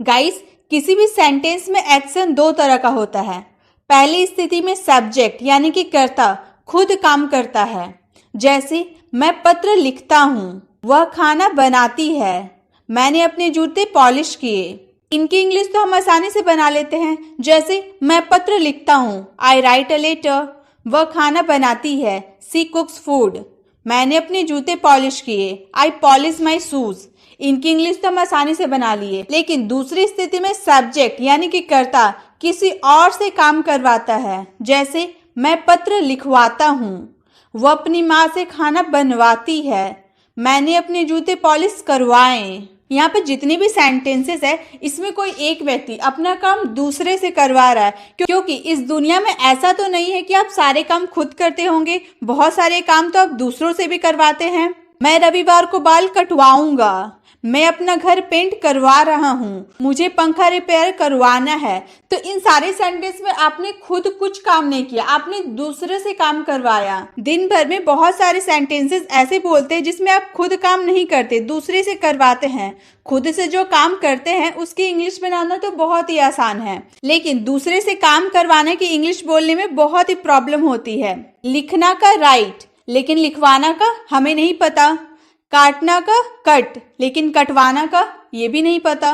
Guys, किसी भी sentence में एक्शन दो तरह का होता है। पहली स्थिति में सब्जेक्ट यानी कि कर्ता खुद काम करता है, जैसे मैं पत्र लिखता हूँ, वह खाना बनाती है, मैंने अपने जूते पॉलिश किए। इनकी इंग्लिश तो हम आसानी से बना लेते हैं, जैसे मैं पत्र लिखता हूँ, आई राइट अ लेटर, वह खाना बनाती है, सी कुक्स फूड, मैंने अपने जूते पॉलिश किए, आई पॉलिश माई शूज। इनकी इंग्लिश तो हम आसानी से बना लिए। लेकिन दूसरी स्थिति में सब्जेक्ट यानी कि कर्ता किसी और से काम करवाता है, जैसे मैं पत्र लिखवाता हूँ, वह अपनी माँ से खाना बनवाती है, मैंने अपने जूते पॉलिश करवाए। यहाँ पे जितनी भी सेंटेंसेस है, इसमें कोई एक व्यक्ति अपना काम दूसरे से करवा रहा है, क्योंकि इस दुनिया में ऐसा तो नहीं है कि आप सारे काम खुद करते होंगे, बहुत सारे काम तो आप दूसरों से भी करवाते हैं। मैं रविवार को बाल कटवाऊंगा, मैं अपना घर पेंट करवा रहा हूँ, मुझे पंखा रिपेयर करवाना है। तो इन सारे सेंटेंस में आपने खुद कुछ काम नहीं किया, आपने दूसरे से काम करवाया। दिन भर में बहुत सारे सेंटेंसेस ऐसे बोलते हैं जिसमें आप खुद काम नहीं करते, दूसरे से करवाते हैं। खुद से जो काम करते हैं उसकी इंग्लिश बनाना तो बहुत ही आसान है, लेकिन दूसरे से काम करवाने की इंग्लिश बोलने में बहुत ही प्रॉब्लम होती है। लिखना का राइट, लेकिन लिखवाना का हमें नहीं पता। काटना का कट, लेकिन कटवाना का ये भी नहीं पता।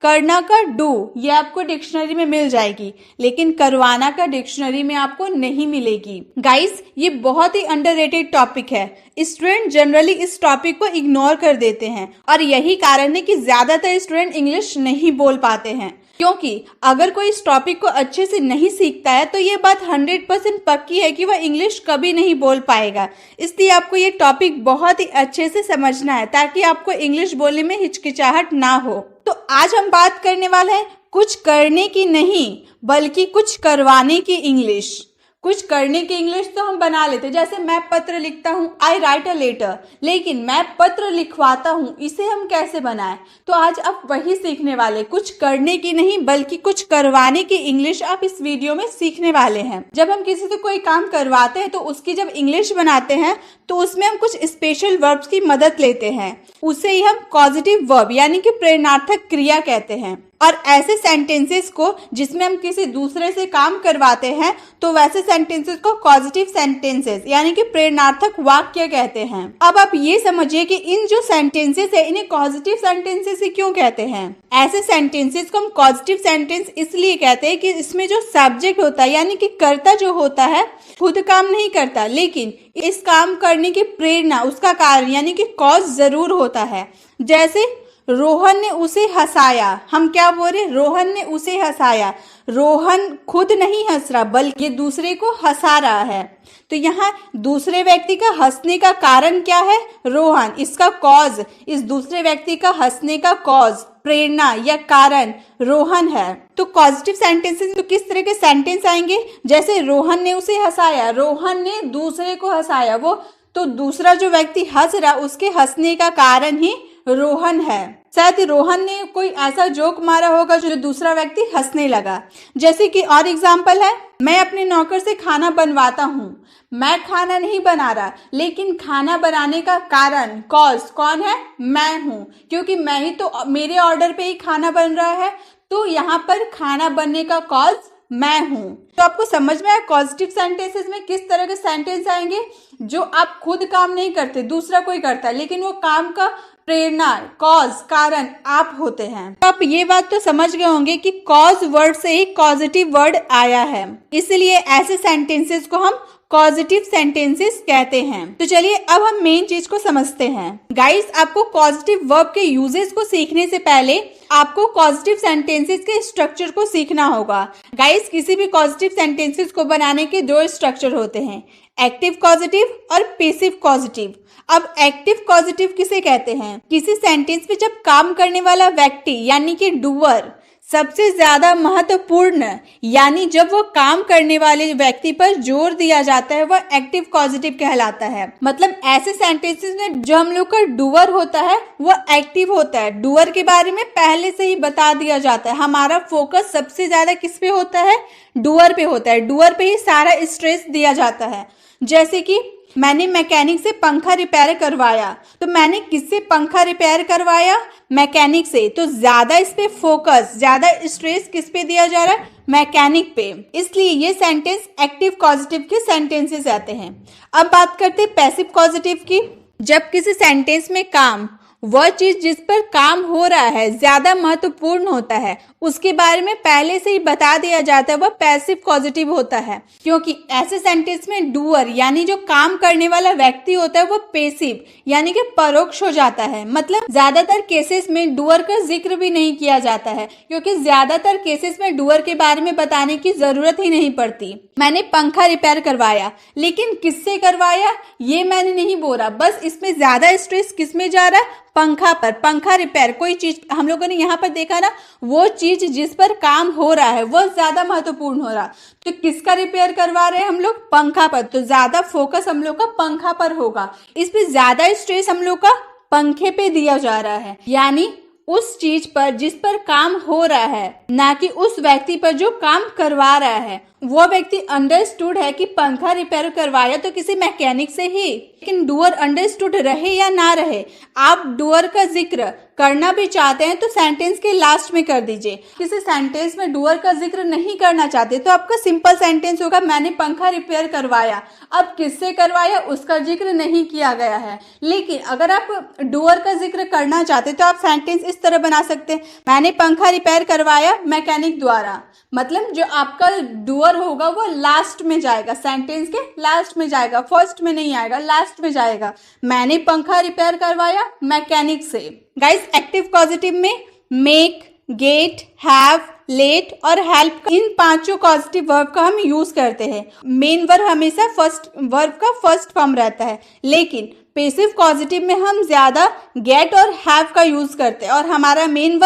करना का डू, ये आपको डिक्शनरी में मिल जाएगी, लेकिन करवाना का डिक्शनरी में आपको नहीं मिलेगी। गाइस, ये बहुत ही अंडररेटेड टॉपिक है। स्टूडेंट जनरली इस टॉपिक को इग्नोर कर देते हैं और यही कारण है कि ज्यादातर स्टूडेंट इंग्लिश नहीं बोल पाते हैं, क्योंकि अगर कोई इस टॉपिक को अच्छे से नहीं सीखता है तो ये बात 100% पक्की है कि वह इंग्लिश कभी नहीं बोल पाएगा। इसलिए आपको ये टॉपिक बहुत ही अच्छे से समझना है ताकि आपको इंग्लिश बोलने में हिचकिचाहट ना हो। तो आज हम बात करने वाले हैं कुछ करने की नहीं, बल्कि कुछ करवाने की इंग्लिश। कुछ करने की इंग्लिश तो हम बना लेते, जैसे मैं पत्र लिखता हूँ, आई राइट अ लेटर, लेकिन मैं पत्र लिखवाता हूँ, इसे हम कैसे बनाएं? तो आज आप वही सीखने वाले, कुछ करने की नहीं बल्कि कुछ करवाने की इंग्लिश आप इस वीडियो में सीखने वाले हैं। जब हम किसी से कोई काम करवाते हैं तो उसकी जब इंग्लिश बनाते हैं तो उसमें हम कुछ स्पेशल वर्ब्स की मदद लेते हैं, उसे ही हम पॉजिटिव वर्ब यानी कि प्रेरणार्थक क्रिया कहते हैं। और ऐसे सेंटेंसेस को जिसमें हम किसी दूसरे से काम करवाते हैं तो वैसे सेंटेंसेस को पॉजिटिव सेंटेंसेस यानी कि प्रेरणार्थक वाक्य कहते हैं। अब आप ये समझिए कि इन जो सेंटेंसेस है इन्हें पॉजिटिव सेंटेंसेस ही क्यों कहते हैं। ऐसे सेंटेंसेस को हम पॉजिटिव सेंटेंस इसलिए कहते हैं कि इसमें जो सब्जेक्ट होता है यानी कि कर्ता जो होता है खुद काम नहीं करता, लेकिन इस काम करने की प्रेरणा, उसका कारण यानी कि कॉज जरूर होता है। जैसे रोहन ने उसे हंसाया, हम क्या बोल रहे, रोहन ने उसे हंसाया। रोहन खुद नहीं हंस रहा बल्कि दूसरे को हंसा रहा है। तो यहाँ दूसरे व्यक्ति का हंसने का कारण क्या है, रोहन, इसका कॉज, इस दूसरे व्यक्ति का हंसने का कॉज, प्रेरणा या कारण रोहन है। तो पॉजिटिव सेंटेंसेस तो किस तरह के सेंटेंस आएंगे, जैसे रोहन ने उसे हंसाया, रोहन ने दूसरे को हंसाया, वो तो दूसरा जो व्यक्ति हंस रहा उसके हंसने का कारण ही रोहन है। शायद रोहन ने कोई ऐसा जोक मारा होगा जो दूसरा व्यक्ति हंसने लगा। जैसे कि और एग्जाम्पल है, मैं अपने नौकर से खाना बनवाता हूँ, मैं खाना नहीं बना रहा, लेकिन खाना बनाने का कारण, कॉज कौन है, मैं हूँ, क्योंकि मैं ही तो, मेरे ऑर्डर पे ही खाना बन रहा है, तो यहाँ पर खाना बनने का कॉज मैं हूँ। तो आपको समझ में आया पॉजिटिव सेंटेंसेस में किस तरह के सेंटेंस आएंगे, जो आप खुद काम नहीं करते, दूसरा कोई करता है, लेकिन वो काम का प्रेरणा, कॉज, कारण आप होते हैं। तो आप ये बात तो समझ गए होंगे कि कॉज वर्ड से ही पॉजिटिव वर्ड आया है, इसलिए ऐसे सेंटेंसेस को हम पॉजिटिव सेंटेंसेस कहते हैं। तो चलिए अब हम मेन चीज को समझते हैं। गाइस, आपको पॉजिटिव वर्ब के यूजेस को सीखने से पहले आपको पॉजिटिव सेंटेंसेस के स्ट्रक्चर को सीखना होगा। गाइस, किसी भी पॉजिटिव सेंटेंसेस को बनाने के दो स्ट्रक्चर होते हैं, एक्टिव पॉजिटिव और पैसिव पॉजिटिव। अब एक्टिव पॉजिटिव किसे कहते हैं, किसी सेंटेंस में जब काम करने वाला व्यक्ति यानी कि डूअर सबसे ज्यादा महत्वपूर्ण, यानी जब वो काम करने वाले व्यक्ति पर जोर दिया जाता है, वह एक्टिव पॉजिटिव कहलाता है। मतलब ऐसे सेंटेंसेस में जो हम लोग का डूअर होता है वह एक्टिव होता है, डूअर के बारे में पहले से ही बता दिया जाता है, हमारा फोकस सबसे ज्यादा किस पे होता है, डूअर पे होता है, डूअर पे ही सारा स्ट्रेस दिया जाता है। जैसे कि मैंने मैकेनिक से पंखा रिपेयर करवाया। तो मैंने किससे पंखा रिपेयर करवाया? मैकेनिक से। तो ज्यादा इस पे फोकस, ज्यादा स्ट्रेस किस पे दिया जा रहा है? मैकेनिक पे। इसलिए ये सेंटेंस एक्टिव कॉजेटिव के सेंटेंसेस आते हैं। अब बात करते हैं पैसिव कॉजेटिव की। जब किसी सेंटेंस में काम, वह चीज जिस पर काम हो रहा है ज्यादा महत्वपूर्ण होता है, उसके बारे में पहले से ही बता दिया जाता है, वह पैसिव पॉजिटिव होता है। क्योंकि ऐसे सेंटेंस में डूअर यानी जो काम करने वाला व्यक्ति होता है वो पेसिव यानी कि परोक्ष हो जाता है। मतलब ज्यादातर केसेस में डूअर का जिक्र भी नहीं किया जाता है, क्योंकि ज्यादातर केसेस में डूअर के बारे में बताने की जरूरत ही नहीं पड़ती। मैंने पंखा रिपेयर करवाया, लेकिन किससे करवाया ये मैंने नहीं बोला। बस इसमें ज्यादा स्ट्रेस किस में जा रहा है? पंखा पर। पंखा रिपेयर, कोई चीज हम लोगों ने यहाँ पर देखा ना, वो चीज जिस पर काम हो रहा है वो ज्यादा महत्वपूर्ण हो रहा। तो किसका रिपेयर करवा रहे हैं हम लोग? पंखा पर। तो ज्यादा फोकस हम लोग का पंखा पर होगा। इस पे ज्यादा स्ट्रेस हम लोग का पंखे पे दिया जा रहा है, यानी उस चीज पर जिस पर काम हो रहा है, ना कि उस व्यक्ति पर जो काम करवा रहा है। वो व्यक्ति अंडरस्टूड है कि पंखा रिपेयर करवाया तो किसी मैकेनिक से ही, लेकिन डूअर अंडरस्टूड रहे या ना रहे, आप डूअर का जिक्र करना भी चाहते हैं तो सेंटेंस के लास्ट में कर दीजिए। किसी सेंटेंस में डूअर का जिक्र नहीं करना चाहते तो आपका सिंपल सेंटेंस होगा मैंने पंखा रिपेयर करवाया। अब किससे करवाया उसका जिक्र नहीं किया गया है। लेकिन अगर आप डूअर का जिक्र करना चाहते तो आप सेंटेंस इस तरह बना सकते हैं, मैंने पंखा रिपेयर करवाया मैकेनिक द्वारा। मतलब जो आपका डूअर होगा वो लास्ट में जाएगा, सेंटेंस के लास्ट में जाएगा, फर्स्ट में नहीं आएगा, लास्ट में जाएगा। मैंने पंखा रिपेयर करवाया मैकेनिक से। गाइस, एक्टिव पॉजिटिव में मेक, गेट, हैव, लेट और हेल्प, इन पांचों पॉजिटिव वर्ब का हम यूज करते हैं। मेन वर्ब हमेशा फर्स्ट वर्ब का फर्स्ट फॉर्म रहता है, लेकिन पैसिव पॉजिटिव में हम ज्यादा गेट और हैव का यूज करते हैं और हमारा मेन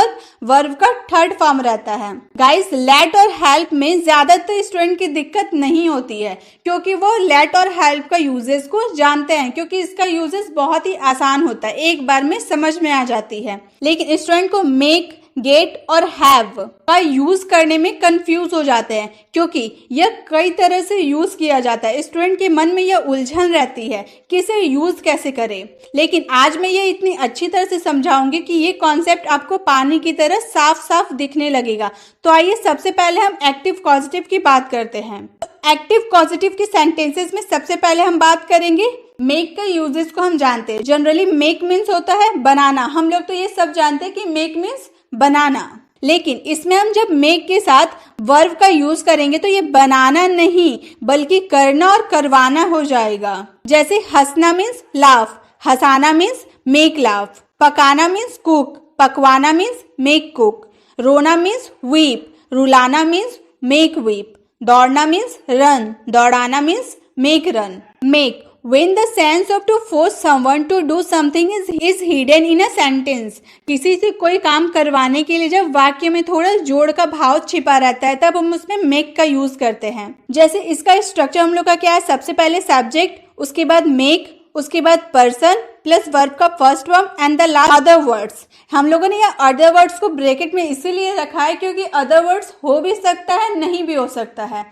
वर्ब का थर्ड फॉर्म रहता है। गाइस, लेट और हेल्प में ज्यादातर स्टूडेंट की दिक्कत नहीं होती है, क्योंकि वो लेट और हेल्प का यूजेस को जानते हैं, क्योंकि इसका यूजेस बहुत ही आसान होता है, एक बार में समझ में आ जाती है। लेकिन स्टूडेंट को मेक, गेट और हैव का यूज करने में कंफ्यूज हो जाते हैं, क्योंकि यह कई तरह से यूज किया जाता है। स्टूडेंट के मन में यह उलझन रहती है कि इसे यूज कैसे करें। लेकिन आज मैं ये इतनी अच्छी तरह से समझाऊंगी कि ये कॉन्सेप्ट आपको पानी की तरह साफ साफ दिखने लगेगा। तो आइए सबसे पहले हम एक्टिव पॉजिटिव की बात करते हैं। एक्टिव पॉजिटिव के सेंटेंसेस में सबसे पहले हम बात करेंगे मेक का यूजेस को। हम जानते हैं जनरली मेक मीन्स होता है बनाना। हम लोग तो ये सब जानते हैं कि मेक मीन्स बनाना, लेकिन इसमें हम जब मेक के साथ वर्ब का यूज करेंगे तो ये बनाना नहीं बल्कि करना और करवाना हो जाएगा। जैसे हंसना मीन्स लाफ, हंसाना मीन्स मेक लाफ, पकाना मीन्स कुक, पकवाना मीन्स मेक कुक, रोना मीन्स वीप, रुलाना मीन्स मेक वीप, दौड़ना मीन्स रन, दौड़ाना means make run. Make, when the sense of to force someone to do something is hidden in a sentence, किसी से कोई काम करवाने के लिए जब वाक्य में थोड़ा जोड़ का भाव छिपा रहता है तब हम उसमें मेक का यूज करते हैं। जैसे इसका स्ट्रक्चर हम लोग का क्या है, सबसे पहले सब्जेक्ट, उसके बाद मेक, उसके बाद पर्सन प्लस वर्ब का first form and the last other words. हम लोगों ने यहाँ अदर वर्ड्स को ब्रैकेट में इसीलिए रखा है क्योंकि अदर वर्ड्स हो भी सकता है, नहीं भी हो सकता है,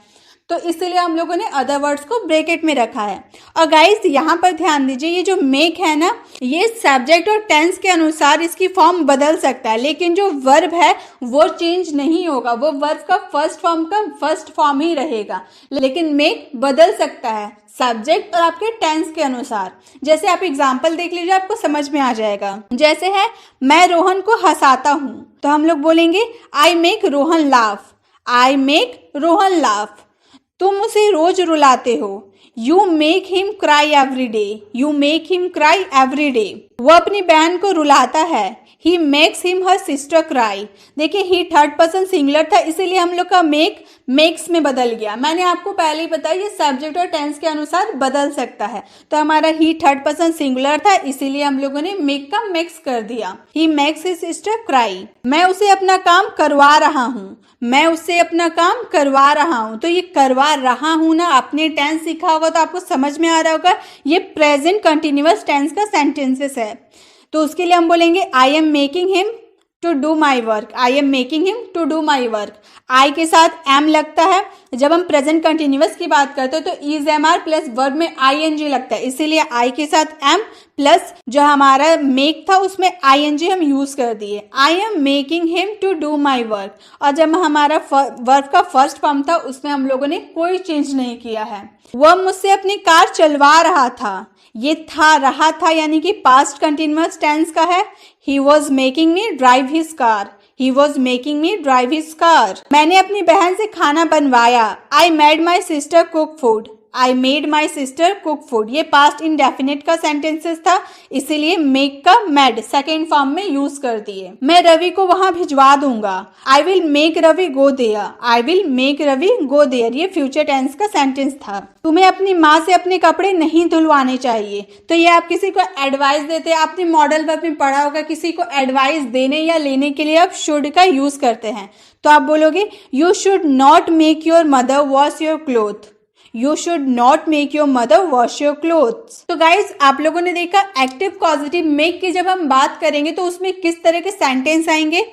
तो इसलिए हम लोगों ने अदर वर्ड्स को ब्रैकेट में रखा है। और गाइस यहाँ पर ध्यान दीजिए, ये जो मेक है ना, ये सब्जेक्ट और टेंस के अनुसार इसकी फॉर्म बदल सकता है, लेकिन जो वर्ब है वो चेंज नहीं होगा, वो वर्ब का फर्स्ट फॉर्म का फर्स्ट फॉर्म ही रहेगा। लेकिन मेक बदल सकता है सब्जेक्ट और आपके टेंस के अनुसार। जैसे आप एग्जाम्पल देख लीजिए, आपको समझ में आ जाएगा। जैसे है मैं रोहन को हंसाता हूँ, तो हम लोग बोलेंगे I make Rohan laugh, I make Rohan laugh. तुम उसे रोज रुलाते हो, you make him cry every day, you make him cry every day. वो अपनी बहन को रुलाता है, he makes him her sister cry. देखिए ही थर्ड पर्सन सिंगुलर था, इसीलिए हम लोग का मेक मेक्स में बदल गया। मैंने आपको पहले ही बताया ये सब्जेक्ट और टेंस के अनुसार बदल सकता है, तो हमारा ही थर्ड पर्सन सिंगुलर था, इसीलिए हम लोगों ने मेक का मेक्स कर दिया। He makes his sister cry. मैं उसे अपना काम करवा रहा हूँ, मैं उससे अपना काम करवा रहा हूँ। तो ये करवा रहा हूँ ना, आपने टेंस सीखा होगा तो आपको समझ में आ रहा होगा, ये प्रेजेंट कंटिन्यूअस टेंस का सेंटेंसेस है। तो उसके लिए हम बोलेंगे I am making him to do my work, I am making him to do my work. I के साथ एम लगता है, जब हम प्रेजेंट कंटिन्यूअस की बात करते हैं तो is am are plus verb में आई एन जी लगता है, इसीलिए आई के साथ एम प्लस जो हमारा मेक था उसमें आई एन जी हम यूज कर दिए। I am making him to do my work, और जब हमारा वर्ब का फर्स्ट फॉर्म था उसमें हम लोगों ने कोई चेंज नहीं किया है। वह मुझसे अपनी कार चलवा रहा था, ये था रहा था यानी कि पास्ट कंटिन्यूअस टेंस का है। He was making me drive his car, he was making me drive his car. मैंने अपनी बहन से खाना बनवाया, I made my sister cook food, I made my sister cook food. ये पास्ट इंडेफिनिट का सेंटेंसेस था, इसीलिए मेक का मेड सेकेंड फॉर्म में यूज कर दिए। मैं रवि को वहां भिजवा दूंगा, I will make Ravi go there, I will make Ravi go there. ये फ्यूचर टेंस का सेंटेंस था। तुम्हें अपनी माँ से अपने कपड़े नहीं धुलवाने चाहिए, तो ये आप किसी को एडवाइस देते हैं। आपने मॉडल वर्ब में पढ़ा होगा, किसी को एडवाइस देने या लेने के लिए आप शुड का यूज करते हैं, तो आप बोलोगे you should not make your mother wash your cloth, you should not make your mother wash your clothes. तो गाइज आप लोगों ने देखा एक्टिव पॉजिटिव मेक की जब हम बात करेंगे तो उसमें किस तरह के सेंटेंस आएंगे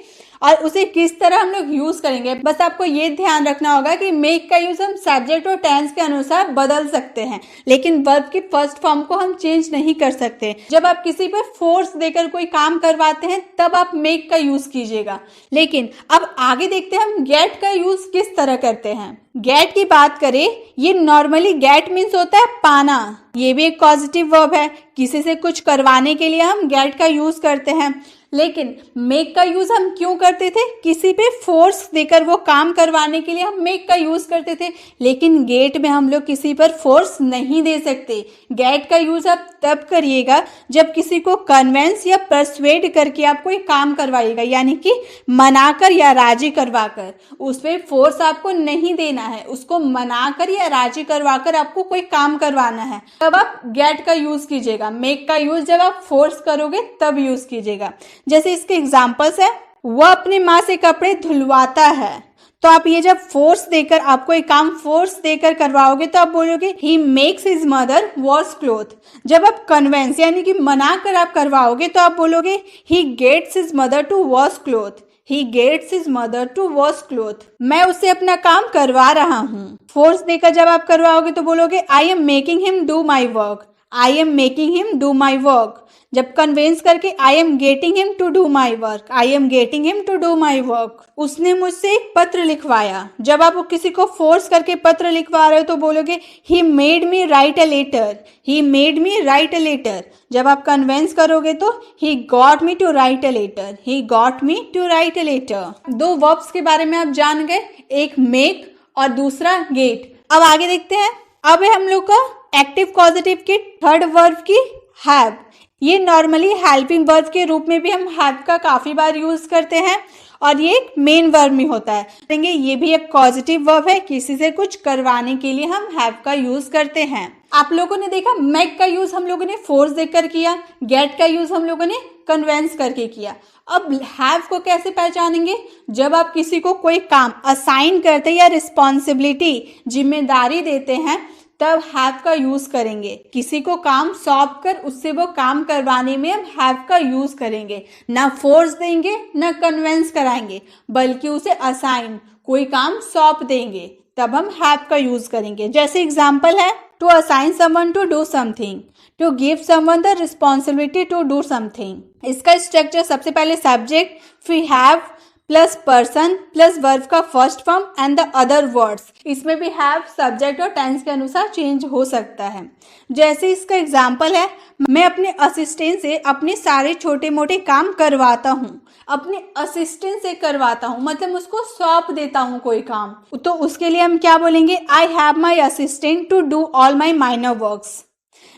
और उसे किस तरह हम लोग यूज करेंगे। बस आपको ये ध्यान रखना होगा कि मेक का यूज हम सब्जेक्ट और टेंस के अनुसार बदल सकते हैं, लेकिन वर्ब की फर्स्ट फॉर्म को हम चेंज नहीं कर सकते। जब आप किसी पर फोर्स देकर कोई काम करवाते हैं तब आप मेक का यूज कीजिएगा। लेकिन अब आगे देखते हैं हम गेट का यूज किस तरह करते हैं। गेट की बात करें, ये नॉर्मली गेट मीन्स होता है पाना, ये भी एक पॉजिटिव वर्ब है। किसी से कुछ करवाने के लिए हम गेट का यूज करते हैं, लेकिन मेक का यूज हम क्यों करते थे? किसी पे फोर्स देकर वो काम करवाने के लिए हम मेक का यूज करते थे, लेकिन गेट में हम लोग किसी पर फोर्स नहीं दे सकते। गेट का यूज आप तब करिएगा जब किसी को कन्वेंस या परसुएड करके आप कोई काम करवाइएगा, यानी कि मनाकर या राजी करवाकर। उस पर फोर्स आपको नहीं देना है, उसको मनाकर या राजी करवाकर आपको कोई काम करवाना है, तब आप गेट का यूज कीजिएगा। मेक का यूज जब आप फोर्स करोगे तब यूज कीजिएगा। जैसे इसके एग्जांपल्स है, वह अपनी माँ से कपड़े धुलवाता है, तो आप ये जब फोर्स देकर आपको एक काम फोर्स देकर करवाओगे तो आप बोलोगे he makes his mother wash cloth. जब आप कन्वेंस यानी कि मना कर आप करवाओगे तो आप बोलोगे he gets his mother to wash cloth, he gets his mother to wash cloth. मैं उससे अपना काम करवा रहा हूँ। फोर्स देकर जब आप करवाओगे तो बोलोगे I am making him do my work, I am making him do my work. जब कन्वेंस करके I am getting him to do my work, I am getting him to do my work. उसने मुझसे एक पत्र लिखवाया। जब आप किसी को फोर्स करके पत्र लिखवा रहे हो तो बोलोगे he made me write a letter, he made me write a letter. जब आप कन्वेंस करोगे तो he got me to write a letter, he got me to write a letter. दो वर्ब्स के बारे में आप जान गए, एक मेक और दूसरा गेट। अब आगे देखते हैं। अब है हम लोग का एक्टिव पॉजिटिव की थर्ड वर्ब की हैव। ये नॉर्मली हेल्पिंग वर्ब के रूप में भी हम हैव का काफी बार यूज करते हैं और ये एक मेन वर्ब में होता है। ये भी एक पॉजिटिव वर्ब है, किसी से कुछ करवाने के लिए हम हैव का यूज करते हैं। आप लोगों ने देखा मेक का यूज हम लोगों ने फोर्स देकर किया, गेट का यूज हम लोगों ने कन्वेंस करके किया। अब हैव को कैसे पहचानेंगे? जब आप किसी को कोई काम असाइन करते हैं या रिस्पॉन्सिबिलिटी जिम्मेदारी देते हैं तब हैव का यूज करेंगे। किसी को काम सौंप कर उससे वो काम करवाने में हम हैव का यूज करेंगे। ना फोर्स देंगे ना कन्वेंस कराएंगे, बल्कि उसे असाइन कोई काम सौंप देंगे, तब हम हैव का यूज करेंगे। जैसे एग्जाम्पल है to assign someone to do something, to give someone the responsibility to do something. इसका स्ट्रक्चर सबसे पहले सब्जेक्ट फिर have plus person plus verb का first form and the other words. इसमें भी हैव सब्जेक्ट और टेंस के अनुसार चेंज हो सकता है। जैसे इसका एग्जाम्पल है, मैं अपने असिस्टेंट से अपने सारे छोटे मोटे काम करवाता हूँ। अपने असिस्टेंट से करवाता हूँ मतलब उसको सौंप देता हूँ कोई काम, तो उसके लिए हम क्या बोलेंगे? I have my assistant to do all my minor works.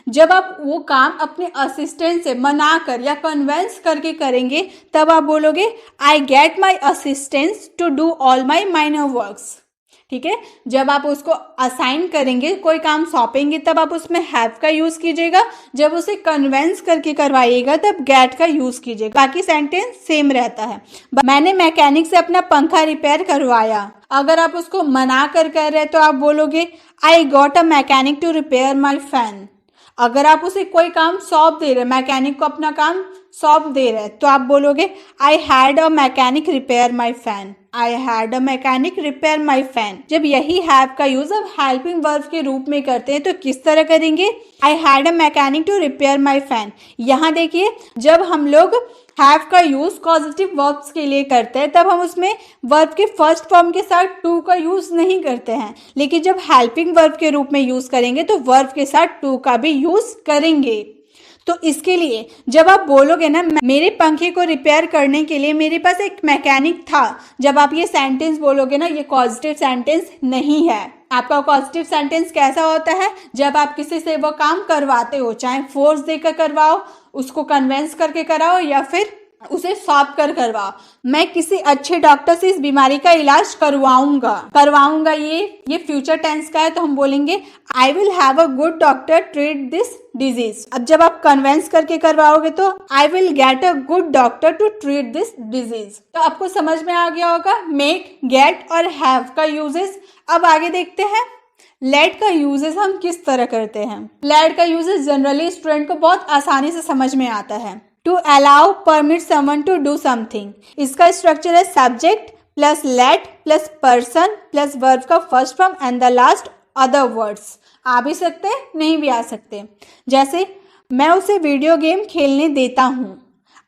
जब आप वो काम अपने असिस्टेंट से मना कर या कन्वेंस करके करेंगे तब आप बोलोगे I get my assistant to do all my minor works. ठीक है, जब आप उसको असाइन करेंगे कोई काम सौंपेंगे तब आप उसमें हैव का यूज कीजिएगा, जब उसे कन्वेंस करके करवाइएगा तब गेट का यूज कीजिएगा। बाकी सेंटेंस सेम रहता है। मैंने मैकेनिक से अपना पंखा रिपेयर करवाया। अगर आप उसको मना कर कह रहे हैं तो आप बोलोगे I got a mechanic to repair my fan. अगर आप उसे कोई काम सौंप दे रहे, मैकेनिक को अपना काम सौंप दे रहा है, तो आप बोलोगे आई had a mechanic repair my fan. I had a mechanic repair my fan. जब यही हैव का यूज अब हेल्पिंग वर्ब के रूप में करते हैं तो किस तरह करेंगे? I had a mechanic to repair my fan. यहाँ देखिए, जब हम लोग हैव का यूज पॉजिटिव वर्ब्स के लिए करते हैं तब हम उसमें वर्ब के फर्स्ट फॉर्म के साथ टू का यूज नहीं करते हैं, लेकिन जब हेल्पिंग वर्ब के रूप में यूज करेंगे तो वर्ब के साथ टू का भी यूज करेंगे। तो इसके लिए जब आप बोलोगे ना मेरे पंखे को रिपेयर करने के लिए मेरे पास एक मैकेनिक था, जब आप ये सेंटेंस बोलोगे ना, ये पॉजिटिव सेंटेंस नहीं है। आपका पॉजिटिव सेंटेंस कैसा होता है? जब आप किसी से वो काम करवाते हो, चाहे फोर्स देकर करवाओ, उसको कन्वेंस करके कराओ या फिर उसे सौंप कर करवाओ। मैं किसी अच्छे डॉक्टर से इस बीमारी का इलाज करवाऊंगा ये फ्यूचर टेंस का है, तो हम बोलेंगे I will have a good doctor treat this disease. अब जब आप कन्वेंस करके करवाओगे तो I will get a good doctor to treat this disease. तो आपको समझ में आ गया होगा मेक, गेट और हैव का यूजेस। अब आगे देखते हैं लेट का यूजेस हम किस तरह करते हैं। लेट का यूजेस जनरली स्टूडेंट को बहुत आसानी से समझ में आता है। To allow, permit someone to do something. इसका स्ट्रक्चर है subject plus let plus person plus verb का first form and the last other words. आ भी सकते हैं, नहीं भी आ सकते। जैसे मैं उसे वीडियो गेम खेलने देता हूँ।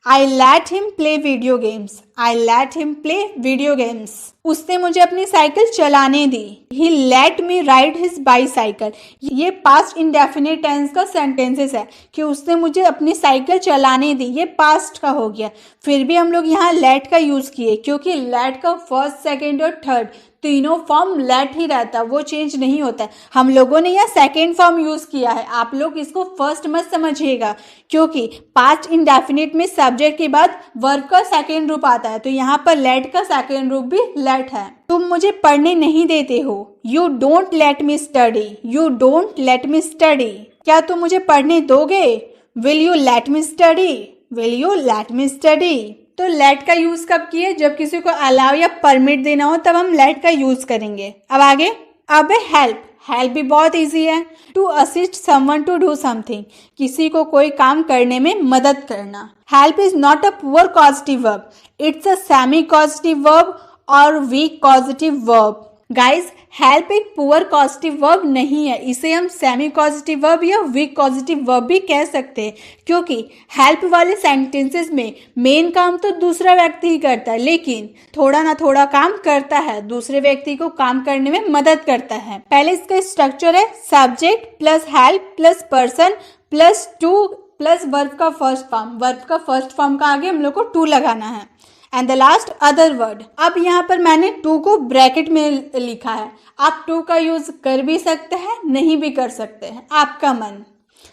I let him play video games. I let him play video games. उसने मुझे अपनी साइकिल चलाने दी। He let me ride his bicycle. ये पास्ट इंडेफिनिट टेंस का सेंटेंसेस है कि उसने मुझे अपनी साइकिल चलाने दी, ये पास्ट का हो गया। फिर भी हम लोग यहाँ लेट का यूज किए क्योंकि लेट का फर्स्ट, सेकेंड और थर्ड तीनों फॉर्म लेट ही रहता है, वो चेंज नहीं होता है। हम लोगों ने यहाँ सेकेंड फॉर्म यूज किया है, आप लोग इसको फर्स्ट मत समझिएगा क्योंकि पास्ट इंडेफिनिट में सब्जेक्ट के बाद वर्ब का सेकेंड रूप आता है, तो यहाँ पर लेट का सेकेंड रूप भी लेट है। तुम मुझे पढ़ने नहीं देते हो। You don't let me study. You don't let me study. क्या तुम मुझे पढ़ने दोगे? Will you let me study. Will you let me study. तो लेट का यूज कब किए? जब किसी को अलाउ या परमिट देना हो तब हम लेट का यूज करेंगे। अब आगे, अब हेल्प। हेल्प भी बहुत इजी है। To assist someone to do something. किसी को कोई काम करने में मदद करना। Help is not a poor causative verb, it's a semi causative verb और weak causative verb. Guys, help एक पुअर कॉजेटिव वर्ब नहीं है, इसे हम सेमी कॉजेटिव वर्ब या वीक कॉजेटिव वर्ब भी कह सकते हैं क्योंकि हेल्प वाले सेंटेंसेस में मेन काम तो दूसरा व्यक्ति ही करता है, लेकिन थोड़ा ना थोड़ा काम करता है, दूसरे व्यक्ति को काम करने में मदद करता है। पहले इसका स्ट्रक्चर है subject plus help plus person plus two plus verb का फर्स्ट फॉर्म। वर्ब का फर्स्ट फॉर्म का आगे हम लोग को टू लगाना है and the last other word. अब यहाँ पर मैंने टू को ब्रैकेट में लिखा है। आप टू का यूज कर भी सकते हैं, नहीं भी कर सकते हैं, आपका मन।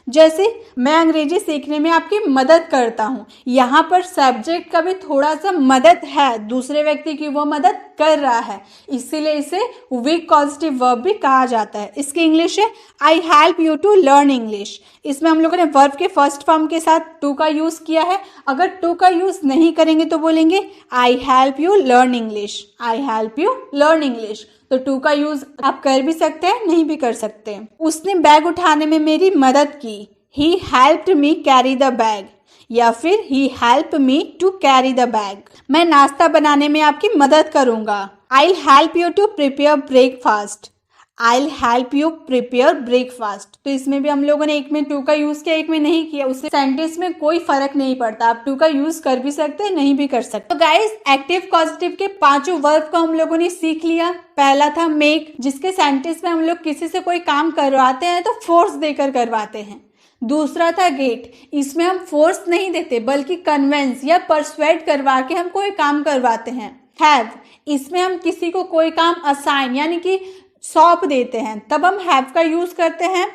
जैसे मैं अंग्रेजी सीखने में आपकी मदद करता हूँ, यहाँ पर सब्जेक्ट का भी थोड़ा सा मदद है, दूसरे व्यक्ति की वो मदद कर रहा है, इसीलिए इसे वीक पॉजिटिव वर्ब भी कहा जाता है। इसकी इंग्लिश है I help you to learn English. इसमें हम लोगों ने वर्ब के फर्स्ट फॉर्म के साथ टू का यूज किया है। अगर टू का यूज नहीं करेंगे तो बोलेंगे आई help you learn English. I help you learn English. तो टू का यूज आप कर भी सकते हैं, नहीं भी कर सकते। उसने बैग उठाने में मेरी मदद की। He helped me carry the bag या फिर he help me to carry the bag. मैं नाश्ता बनाने में आपकी मदद करूंगा। I help you to prepare breakfast. I help you prepare breakfast. तो इसमें भी हम लोगों ने एक में टू का यूज किया, एक में नहीं किया, उससे सेंटेंस में कोई फर्क नहीं पड़ता। आप टू का यूज कर भी सकते हैं, नहीं भी कर सकते। तो गाइस, एक्टिव पॉजिटिव के पांचों वर्ब को हम लोगों ने सीख लिया। पहला था मेक, जिसके सेंटेंस में हम लोग किसी से कोई काम करवाते हैं तो फोर्स देकर करवाते हैं। दूसरा था गेट, इसमें हम फोर्स नहीं देते बल्कि कन्वेंस या परसुएड करवा के हम कोई काम करवाते हैं। हैव, इसमें हम किसी को कोई काम असाइन यानी कि सौंप देते हैं, तब हम हैव का यूज करते हैं।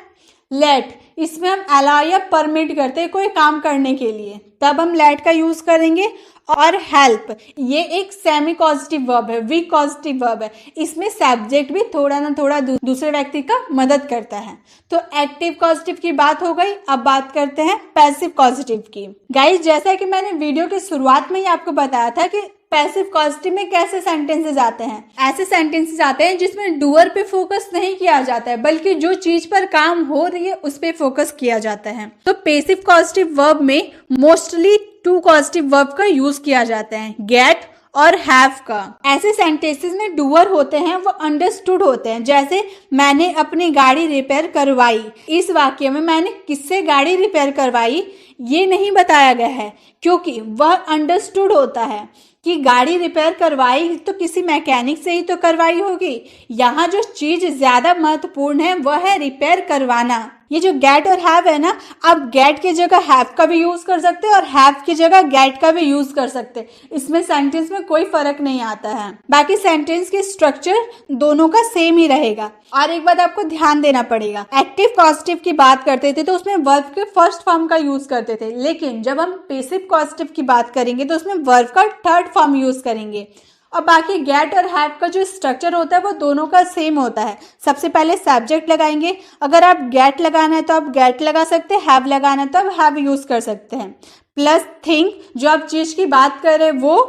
लेट, इसमें हम अलाउ या परमिट करते हैं कोई काम करने के लिए, तब हम लेट का यूज करेंगे। और हेल्प, ये एक सेमी पॉजिटिव वर्ब है, वीक पॉजिटिव वर्ब है, इसमें सब्जेक्ट भी थोड़ा ना थोड़ा दूसरे व्यक्ति का मदद करता है। तो एक्टिव पॉजिटिव की बात हो गई। अब बात करते हैं पैसिव पॉजिटिव की। गाइस, जैसा कि मैंने वीडियो की शुरुआत में ही आपको बताया था कि पैसिव पॉजिटिव में कैसे सेंटेंसेस आते हैं। ऐसे सेंटेंसेस आते हैं जिसमें डूअर पे फोकस नहीं किया जाता है बल्कि जो चीज पर काम हो रही है उस पे फोकस किया जाता है। तो पैसिव पॉजिटिव वर्ब में मोस्टली टू कॉजेटिव वर्ब का यूज किया जाता है, गेट और हैव का। ऐसे सेंटेंसेस में डूअर होते हैं वो अंडरस्टूड होते हैं, जैसे मैंने अपनी गाड़ी रिपेयर करवाई। इस वाक्य में मैंने किससे गाड़ी रिपेयर करवाई ये नहीं बताया गया है, क्योंकि वह अंडरस्टूड होता है कि गाड़ी रिपेयर करवाई तो किसी मैकेनिक से ही तो करवाई होगी। यहाँ जो चीज ज्यादा महत्वपूर्ण है वह है रिपेयर करवाना। ये जो गेट और हैव है ना, आप गेट की जगह हैव का भी यूज कर सकते हैं और हैव की जगह गेट का भी यूज कर सकते हैं। इसमें सेंटेंस में कोई फर्क नहीं आता है। बाकी सेंटेंस की स्ट्रक्चर दोनों का सेम ही रहेगा। और एक बात आपको ध्यान देना पड़ेगा, एक्टिव कॉजेटिव की बात करते थे तो उसमें वर्ब के फर्स्ट फॉर्म का यूज करते थे, लेकिन जब हम पैसिव कॉजेटिव की बात करेंगे तो उसमें वर्ब का थर्ड फॉर्म यूज करेंगे। और बाकी गेट और हैव का जो स्ट्रक्चर होता है वो दोनों का सेम होता है। सबसे पहले सब्जेक्ट लगाएंगे, अगर आप गेट लगाना है तो आप गेट लगा सकते हैं, हैव लगाना है तो आप हैव यूज कर सकते हैं। प्लस थिंग, जो आप चीज की बात कर रहे हैं वो,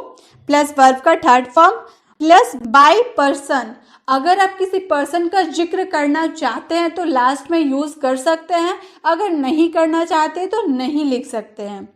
प्लस वर्ब का third form, plus by person. अगर आप किसी पर्सन का जिक्र करना चाहते हैं तो लास्ट में यूज कर सकते हैं, अगर नहीं करना चाहते तो नहीं लिख सकते हैं।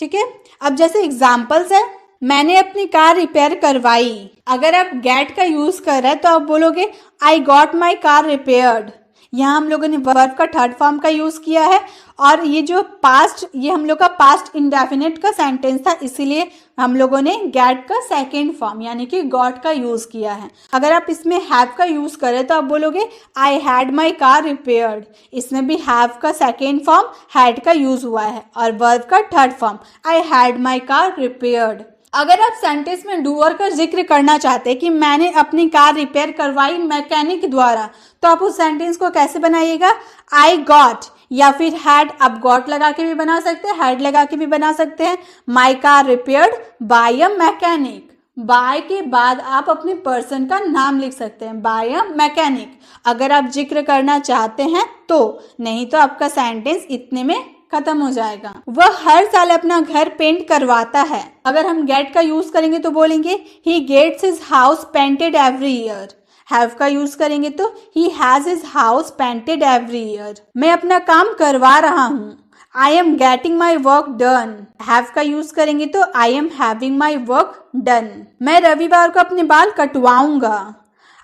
ठीक है, अब जैसे एग्जाम्पल्स है, मैंने अपनी कार रिपेयर करवाई। अगर आप गेट का यूज कर रहे हैं तो आप बोलोगे I got my car repaired. यहाँ हम लोगों ने वर्ब का थर्ड फॉर्म का यूज किया है, और ये जो पास्ट, ये हम लोग का पास्ट इंडेफिनिट का सेंटेंस था, इसीलिए हम लोगों ने गेट का सेकेंड फॉर्म यानी कि गॉट का यूज किया है। अगर आप इसमें हैव का यूज करें तो आप बोलोगे I had my car repaired. इसमें भी हैव का सेकेंड फॉर्म हैड का यूज हुआ है, और वर्ब का third form I had my car repaired. अगर आप सेंटेंस में डूअर का जिक्र करना चाहते हैं कि मैंने अपनी कार रिपेयर करवाई मैकेनिक द्वारा, तो आप उस सेंटेंस को कैसे बनाइएगा, आई गॉट या फिर हैड। आप गॉट लगा के भी बना सकते हैं, हैड लगा के भी बना सकते हैं। My car repaired by a mechanic. By के बाद आप अपने पर्सन का नाम लिख सकते हैं, बाय अ मैकेनिक, अगर आप जिक्र करना चाहते हैं तो। नहीं तो आपका सेंटेंस इतने में खत्म हो जाएगा। वह हर साल अपना घर पेंट करवाता है। अगर हम गेट का यूज करेंगे तो बोलेंगे ही gets his house painted every year. Have का यूज करेंगे तो he has his house painted every year. मैं अपना काम करवा रहा हूँ, I am getting my work done. Have का यूज करेंगे तो I am having my work done. मैं रविवार को अपने बाल कटवाऊंगा,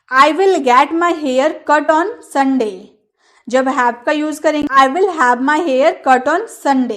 I will get my hair cut on Sunday. जब हैव का यूज करेंगे I will have my hair cut on Sunday.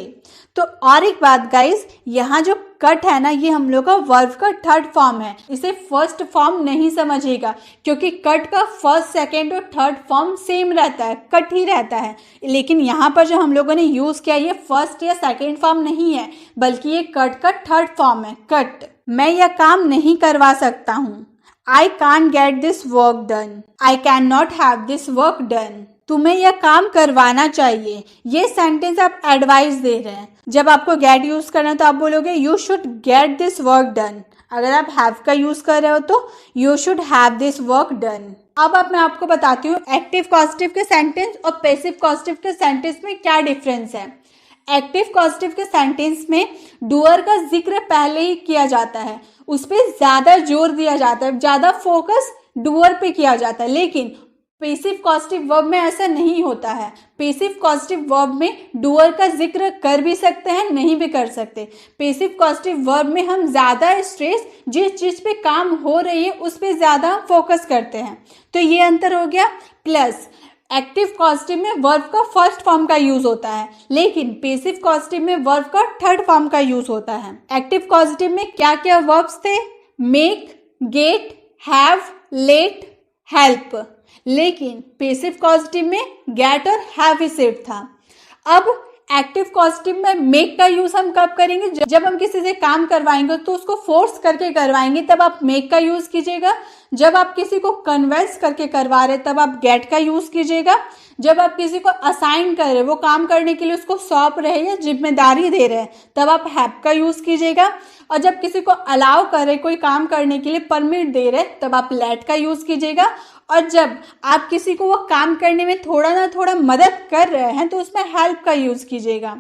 तो और एक बात गाइस, यहाँ जो कट है ना, ये हम लोग का वर्ब का थर्ड फॉर्म है, इसे फर्स्ट फॉर्म नहीं समझिएगा, क्योंकि कट का फर्स्ट सेकेंड और थर्ड फॉर्म सेम रहता है, कट ही रहता है। लेकिन यहाँ पर जो हम लोगों ने यूज किया ये फर्स्ट या सेकेंड फॉर्म नहीं है, बल्कि ये कट का थर्ड फॉर्म है, कट। मैं यह काम नहीं करवा सकता हूँ, I can't get this work done. I can not have this work done. तुम्हें यह काम करवाना चाहिए। ये सेंटेंस आप एडवाइस दे रहे हैं। जब आपको गेट यूज करना है तो आप बोलोगे you should get this work done. अगर आप हैव का यूज कर रहे हो तो you should have this work done. अब मैं आपको बताती हूँ एक्टिव कॉजेटिव के सेंटेंस और पैसिव कॉजेटिव के सेंटेंस में क्या डिफरेंस है। एक्टिव कॉजेटिव के सेंटेंस में डूअर का जिक्र पहले ही किया जाता है, उस पर ज्यादा जोर दिया जाता है, ज्यादा फोकस डूअर पे किया जाता है। लेकिन पैसिव कॉजेटिव वर्ब में ऐसा नहीं होता है। पैसिव कॉजेटिव वर्ब में डूअर का जिक्र कर भी सकते हैं, नहीं भी कर सकते। पैसिव कॉजेटिव वर्ब में हम ज्यादा स्ट्रेस जिस चीज पे काम हो रही है उस पे ज्यादा फोकस करते हैं। तो ये अंतर हो गया। प्लस एक्टिव कॉजेटिव में वर्ब का फर्स्ट फॉर्म का यूज होता है, लेकिन पैसिव कॉजेटिव में वर्ब का थर्ड फॉर्म का यूज होता है। एक्टिव कॉजेटिव में क्या क्या वर्ब्स थे, make, get, have, let, help. लेकिन पैसिव कॉजेटिव में गेट और हैव ही सिर्फ था। अब एक्टिव कॉजेटिव में मेक का यूज हम कब करेंगे, जब हम किसी से काम करवाएंगे तो उसको फोर्स करके करवाएंगे तब आप मेक का यूज कीजिएगा। जब आप किसी को कन्विंस करके करवा रहे तब आप गेट का यूज कीजिएगा। जब आप किसी को असाइन कर रहे, वो काम करने के लिए उसको सौंप रहे या जिम्मेदारी दे रहे हैं, तब आप हैव का यूज कीजिएगा। और जब किसी को अलाउ कर रहे, कोई काम करने के लिए परमिट दे रहे, तब आप लेट का यूज कीजिएगा। और जब आप किसी को वो काम करने में थोड़ा ना थोड़ा मदद कर रहे हैं तो उसमें हेल्प का यूज कीजिएगा।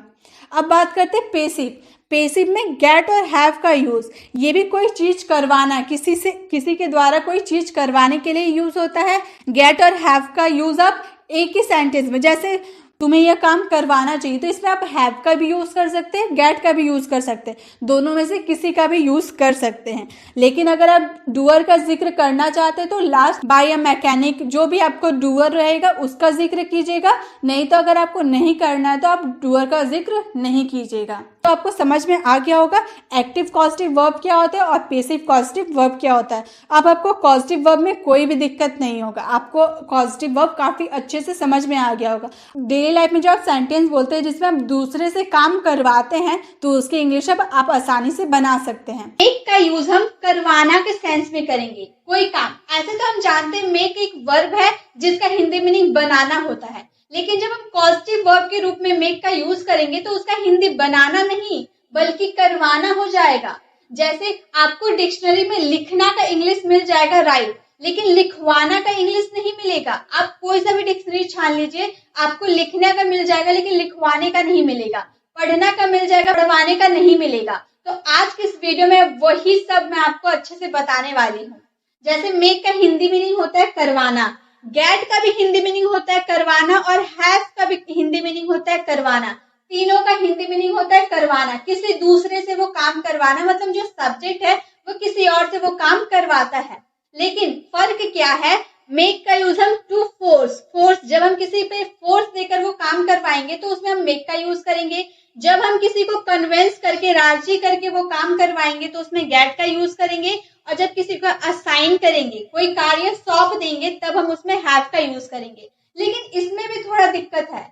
अब बात करते हैं पैसिव। पैसिव में गेट और हैव का यूज, ये भी कोई चीज करवाना, किसी के द्वारा कोई चीज करवाने के लिए यूज होता है। गेट और हैव का यूज आप एक ही सेंटेंस में, जैसे तुम्हें यह काम करवाना चाहिए। तो इसमें आप हैव का भी यूज कर सकते हैं, गेट का भी यूज कर सकते हैं, दोनों में से किसी का भी यूज कर सकते हैं। लेकिन अगर आप डूअर का जिक्र करना चाहते हैं तो लास्ट बाय अ मैकेनिक, जो भी आपको डूअर रहेगा उसका जिक्र कीजिएगा। नहीं तो अगर आपको नहीं करना है तो आप डूअर का जिक्र नहीं कीजिएगा। तो आपको समझ में आ गया होगा एक्टिव कॉजेटिव वर्ब क्या होता है और पैसिव कॉजेटिव वर्ब क्या होता है। अब आपको कॉजेटिव वर्ब में कोई भी दिक्कत नहीं होगा, आपको कॉजेटिव वर्ब काफी अच्छे से समझ में आ गया होगा। डेली लाइफ में जो आप सेंटेंस बोलते हैं जिसमें आप दूसरे से काम करवाते हैं तो उसकी इंग्लिश अब आप आसानी से बना सकते हैं। मेक का यूज हम करवाना के सेंस में करेंगे, कोई काम। ऐसे तो हम जानते हैं मेक एक वर्ब है जिसका हिंदी मीनिंग बनाना होता है, लेकिन जब हम पॉजिटिव वर्ब के रूप में मेक का यूज करेंगे तो उसका हिंदी बनाना नहीं बल्कि करवाना हो जाएगा। जैसे आपको डिक्शनरी में लिखना का इंग्लिश मिल जाएगा राइट, लेकिन लिखवाना का इंग्लिश नहीं मिलेगा। आप कोई सा भी डिक्शनरी छान लीजिए, आपको लिखने का मिल जाएगा लेकिन लिखवाने का नहीं मिलेगा, पढ़ना का मिल जाएगा, पढ़वाने का नहीं मिलेगा। तो आज की इस वीडियो में वही सब मैं आपको अच्छे से बताने वाली हूँ। जैसे मेक का हिंदी मीनिंग होता है करवाना, गेट का भी हिंदी मीनिंग होता है करवाना, और हैव का भी हिंदी मीनिंग होता है करवाना। तीनों का हिंदी मीनिंग होता है करवाना, किसी दूसरे से वो काम करवाना, मतलब जो सब्जेक्ट है वो किसी और से वो काम करवाता है। लेकिन फर्क क्या है, मेक का यूज हम टू फोर्स, जब हम किसी पे फोर्स देकर वो काम करवाएंगे तो उसमें हम मेक का यूज करेंगे। जब हम किसी को कन्विंस करके, राजी करके वो काम करवाएंगे तो उसमें गेट का यूज करेंगे। और जब किसी को असाइन करेंगे, कोई कार्य सौंप देंगे, तब हम उसमें हैव का यूज करेंगे। लेकिन इसमें भी थोड़ा दिक्कत है।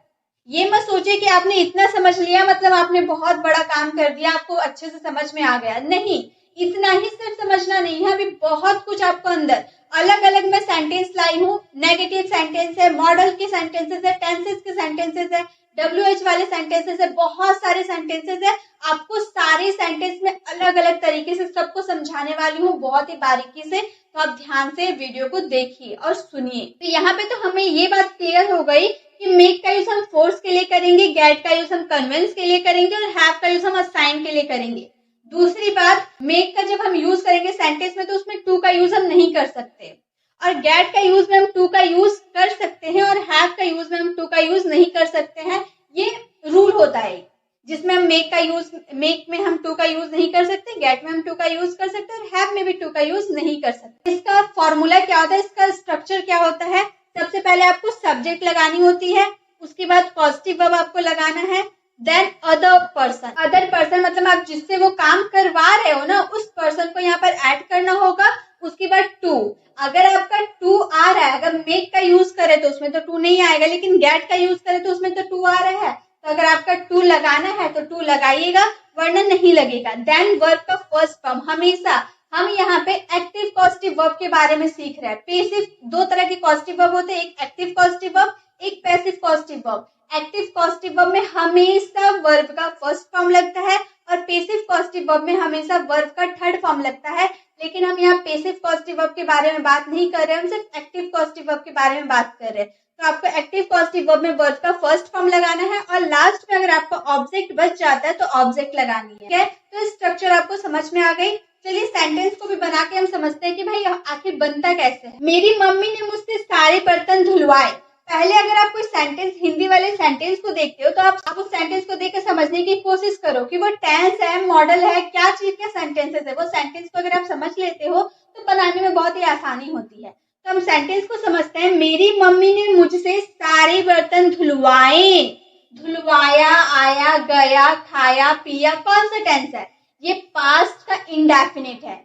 ये मत सोचे कि आपने इतना समझ लिया मतलब आपने बहुत बड़ा काम कर दिया, आपको अच्छे से समझ में आ गया। नहीं, इतना ही सिर्फ समझना नहीं है, अभी बहुत कुछ आपको अंदर अलग अलग मैं सेंटेंस लाई हूँ। नेगेटिव सेंटेंस है, मॉडल के सेंटेंसेस है, टेंसेस के सेंटेंसेस है, WH वाले सेंटेंसेस है, बहुत सारे सेंटेंसेस है। आपको सारे सेंटेंस में अलग अलग तरीके से सबको समझाने वाली हूँ, बहुत ही बारीकी से। तो आप ध्यान से वीडियो को देखिए और सुनिए। तो यहाँ पे तो हमें ये बात क्लियर हो गई कि मेक का यूज हम फोर्स के लिए करेंगे, गेट का यूज हम कन्विंस के लिए करेंगे, और हैव का यूज हम असाइन के लिए करेंगे। दूसरी बात, मेक का जब हम यूज करेंगे सेंटेंस में तो उसमें टू का यूज हम नहीं कर सकते, और गेट का यूज में हम टू का यूज कर सकते हैं, और हैव का यूज में हम टू का यूज नहीं कर सकते हैं। ये रूल होता है जिसमें हम मेक में हम टू का यूज नहीं कर सकते, गेट में हम टू का यूज कर सकते हैं, और हैव में भी टू का यूज नहीं कर सकते। इसका फॉर्मूला क्या होता है, इसका स्ट्रक्चर क्या होता है। सबसे पहले आपको सब्जेक्ट लगानी होती है, उसके बाद पॉजिटिव वर्ब आपको लगाना है, देन अदर पर्सन मतलब आप जिससे वो काम करवा रहे हो ना, उस पर्सन को यहाँ पर ऐड करना होगा। उसके बाद टू, अगर आपका टू आ रहा है, अगर मेक का यूज करे तो उसमें तो टू नहीं आएगा, लेकिन गेट का यूज करे तो उसमें तो टू आ रहा है। तो अगर आपका टू लगाना है तो टू लगाइएगा, वरना नहीं लगेगा। देन वर्ब का फर्स्ट फॉर्म, हमेशा हम यहाँ पे एक्टिव पॉजिटिव वर्ब के बारे में सीख रहे हैं। पैसिव, दो तरह के पॉजिटिव वर्ब होते हैं, एक एक्टिव पॉजिटिव वर्ब, एक passive positive verb. Active positive verb में हमेशा वर्ब का फर्स्ट फॉर्म लगता है, और पैसिव पॉजिटिव वर्ब में हमेशा वर्ब का थर्ड फॉर्म लगता है। लेकिन हम यहाँ पैसिव पॉजिटिव वर्ब के बारे में बात नहीं कर रहे, हम सिर्फ एक्टिव पॉजिटिव वर्ब के बारे में बात कर रहे हैं। तो आपको एक्टिव पॉजिटिव वर्ब में वर्ब का फर्स्ट फॉर्म लगाना है, और लास्ट में अगर आपका ऑब्जेक्ट बच जाता है तो ऑब्जेक्ट लगानी है। ठीक है, तो स्ट्रक्चर आपको समझ में आ गई। चलिए सेंटेंस को भी बना के हम समझते हैं कि भाई आखिर बनता कैसे है। मेरी मम्मी ने मुझसे सारे बर्तन धुलवाए। पहले अगर आप कोई सेंटेंस, हिंदी वाले सेंटेंस को देखते हो तो आप उस सेंटेंस को देखकर समझने की कोशिश करो कि वो टेंस है, मॉडल है, क्या चीज के सेंटेंसेस है। वो सेंटेंस को अगर आप समझ लेते हो तो बनाने में बहुत ही आसानी होती है। तो हम सेंटेंस को समझते हैं। मेरी मम्मी ने मुझसे सारे बर्तन धुलवाए। धुलवाया, आया, गया, खाया, पिया, कौन सा टेंस है? ये पास्ट का इंडेफिनिट है।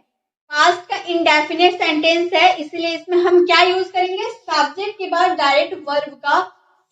पास्ट का इंडेफिनिट सेंटेंस है, इसलिए इसमें हम क्या यूज करेंगे, सब्जेक्ट के बाद डायरेक्ट वर्ब का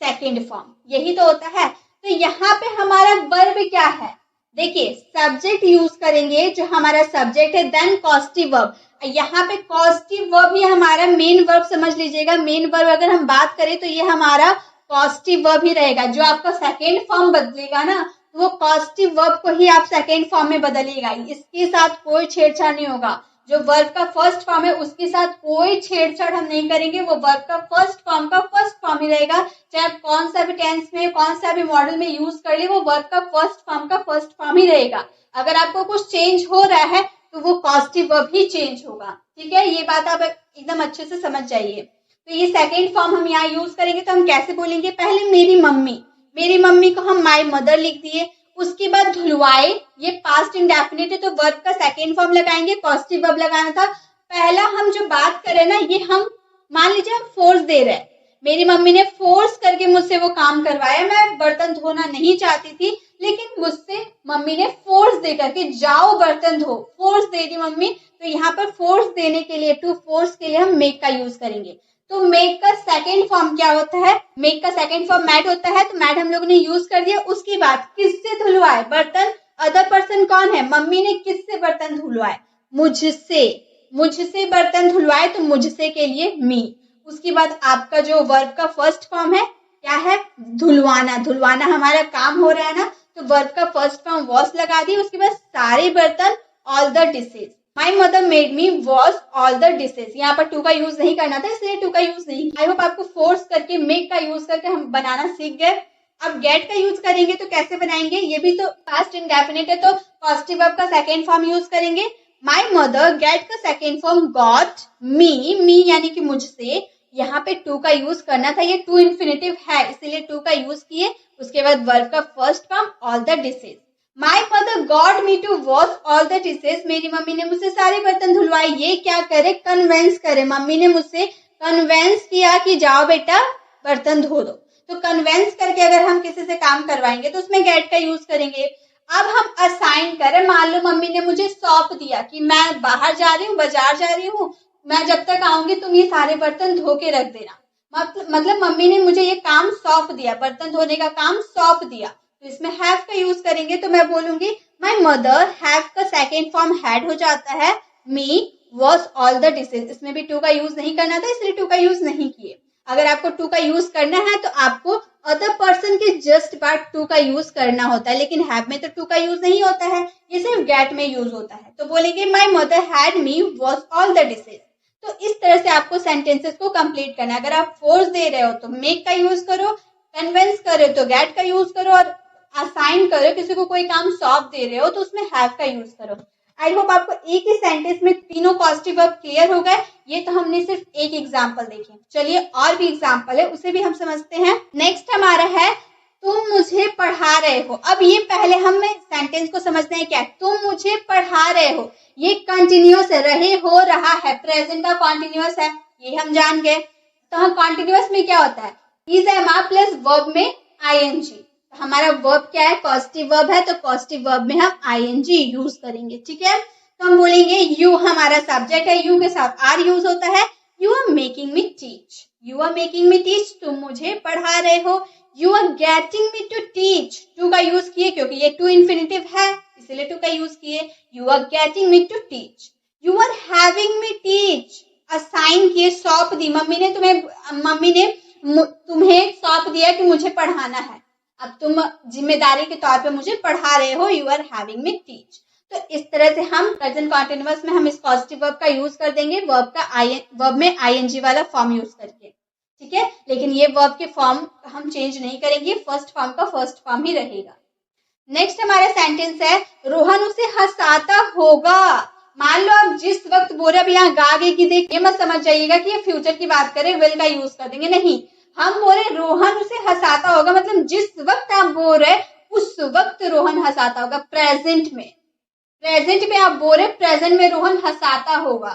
सेकंड फॉर्म। यही तो होता है। तो यहाँ पे हमारा वर्ब क्या है, देखिए सब्जेक्ट यूज करेंगे जो हमारा सब्जेक्ट है, देन कॉजेटिव वर्ब। यहाँ पे कॉजेटिव वर्ब ही हमारा मेन वर्ब समझ लीजिएगा। मेन वर्ब अगर हम बात करें तो ये हमारा पॉजिटिव वर्ब ही रहेगा। जो आपका सेकेंड फॉर्म बदलेगा ना, वो पॉजिटिव वर्ब को ही आप सेकेंड फॉर्म में बदलिएगा। इसके साथ कोई छेड़छाड़ नहीं होगा। जो वर्ब का फर्स्ट फॉर्म है उसके साथ कोई छेड़छाड़ हम नहीं करेंगे। वो वर्ब का फर्स्ट फॉर्म ही रहेगा। चाहे आप कौन सा भी टेंस में, कौन सा भी मॉडल में यूज कर ले, वो वर्ब का फर्स्ट फॉर्म ही रहेगा। अगर आपको कुछ चेंज हो रहा है तो वो पॉजिटिव वर्ब ही चेंज होगा। ठीक है, ये बात आप एकदम अच्छे से समझ जाइए। तो ये सेकेंड फॉर्म हम यहाँ यूज करेंगे। तो हम कैसे बोलेंगे, पहले मेरी मम्मी। मेरी मम्मी को हम माय मदर लिख दिए। उसके बाद धुलवाए, ये पास्ट इंडेफिनिट है तो वर्ब का सेकेंड फॉर्म लगाएंगे, पॉजिटिव वर्ब लगाना था। पहला हम जो बात करें ना, ये हम मान लीजिए हम फोर्स दे रहे हैं, मेरी मम्मी ने फोर्स करके मुझसे वो काम करवाया। मैं बर्तन धोना नहीं चाहती थी, लेकिन मुझसे मम्मी ने फोर्स दे करके जाओ बर्तन धो, फोर्स दे दी मम्मी। तो यहाँ पर फोर्स देने के लिए, टू फोर्स के लिए हम मेक का यूज करेंगे। तो मेक का सेकेंड फॉर्म क्या होता है? मेक का सेकेंड फॉर्म मैड होता है, तो मैड हम लोगों ने यूज कर दिया। उसके बाद किससे धुलवाए बर्तन? अदर पर्सन कौन है? मम्मी ने किससे बर्तन धुलवाए? मुझसे। मुझसे बर्तन धुलवाए, तो मुझसे के लिए मी। उसके बाद आपका जो वर्ब का फर्स्ट फॉर्म है क्या है? धुलवाना। धुलवाना हमारा काम हो रहा है ना, तो वर्ब का फर्स्ट फॉर्म वॉश लगा दी। उसके बाद सारे बर्तन, all the dishes. My mother made me wash all the dishes. यहाँ पर टू का यूज नहीं करना था, इसलिए टू का यूज नहीं। आई होप आपको फोर्स करके, मेक का यूज करके हम बनाना सीख गए। अब गेट का यूज करेंगे तो कैसे बनाएंगे? ये भी तो पास्ट इंडेफिनिट है, तो पॉजिटिव वर्ब का सेकेंड फॉर्म यूज करेंगे। माई मदर गेट का सेकेंड फॉर्म गॉट मी। मी यानी कि मुझसे। यहाँ पे टू का यूज करना था, ये टू इन्फिनेटिव है इसीलिए टू का यूज किए। उसके बाद वर्ब का first form all the dishes. My mother got me to wash all the dishes. मेरी मम्मी ने मुझसे सारे बर्तन धुलवाए। ये क्या करे? कन्वेंस करे। मम्मी ने मुझसे कन्वेंस किया कि जाओ बेटा बर्तन धो दो। तो कन्वेंस करके अगर हम किसी से काम करवाएंगे तो उसमें गेट का यूज करेंगे। अब हम असाइन करें, मान लो मम्मी ने मुझे सौंप दिया कि मैं बाहर जा रही हूँ, बाजार जा रही हूँ, मैं जब तक आऊंगी तुम ये सारे बर्तन धो के रख देना। मतलब मम्मी ने मुझे ये काम सौंप दिया, बर्तन धोने का काम सौंप दिया। तो इसमें हैव का यूज करेंगे, तो मैं बोलूंगी माई मदर हैव का सेकेंड फॉर्म हैड हो जाता है, मी वॉश ऑल द डिशेज। इसमें भी टू का यूज नहीं करना था, इसलिए टू का यूज नहीं किए। अगर आपको टू का यूज करना है तो आपको अदर पर्सन के जस्ट बाद टू का यूज करना होता है, लेकिन हैव में तो टू का यूज नहीं होता है, ये सिर्फ गेट में यूज होता है। तो बोलेंगे my mother had me wash all the dishes. तो इस तरह से आपको सेंटेंसेस को कंप्लीट करना है। अगर आप फोर्स दे रहे हो तो मेक का यूज करो, कन्विंस कर रहे हो तो गेट का यूज करो, और असाइन कर रहे हो, किसी को कोई काम सौंप दे रहे हो तो उसमें हैव का यूज करो। आई होप आपको एक ही सेंटेंस में तीनों पॉजिटिव वर्ब क्लियर हो गए। ये तो हमने सिर्फ एक एग्जाम्पल देखे, चलिए और भी एग्जाम्पल है उसे भी हम समझते हैं। नेक्स्ट हमारा है तुम मुझे पढ़ा रहे हो। अब ये पहले हमें सेंटेंस को समझना है क्या, तुम मुझे पढ़ा रहे हो। ये कंटिन्यूअस है, रहे हो रहा है, प्रेजेंट का कॉन्टिन्यूअस है, ये हम जान गए। तो हम कॉन्टिन्यूअस में क्या होता है? Is am are plus verb में आईएनजी। हमारा वर्ब क्या है? पॉजिटिव वर्ब है, तो पॉजिटिव वर्ब में हम आईएनजी यूज करेंगे। ठीक है, तो हम बोलेंगे यू हमारा सब्जेक्ट है, यू के साथ आर यूज होता है। You are making me teach. You are making me teach, तुम मुझे पढ़ा रहे हो। You are getting me to teach, to का यूज किए क्योंकि ये टू इन्फिनेटिव है इसलिए टू का यूज किए। You are getting me to teach. You are having me teach, assign किए, सौंप दी। मम्मी ने तुम्हें सौंप दिया कि मुझे पढ़ाना है, अब तुम जिम्मेदारी के तौर पे मुझे पढ़ा रहे हो। You are having me teach. तो इस तरह से हम प्रेजेंट कॉन्टिन्यूअस में हम इस पॉजिटिव वर्ब का यूज कर देंगे, वर्ब में आईएनजी वाला फॉर्म यूज करके। ठीक है, लेकिन ये वर्ब के फॉर्म हम चेंज नहीं करेंगे, फर्स्ट फॉर्म का फर्स्ट फॉर्म ही रहेगा। नेक्स्ट हमारा सेंटेंस है रोहन उसे हंसाता होगा। मान लो आप जिस वक्त बोल रहे, अब यहाँ गा गे की देख, ये मत समझ जाइएगा कि ये फ्यूचर की बात करें, विल का यूज कर देंगे, नहीं। हम बोले रोहन उसे हंसाता होगा, मतलब जिस वक्त आप बोल रहे उस वक्त रोहन हंसाता होगा। प्रेजेंट में आप बोल रहे, प्रेजेंट में रोहन हंसाता होगा,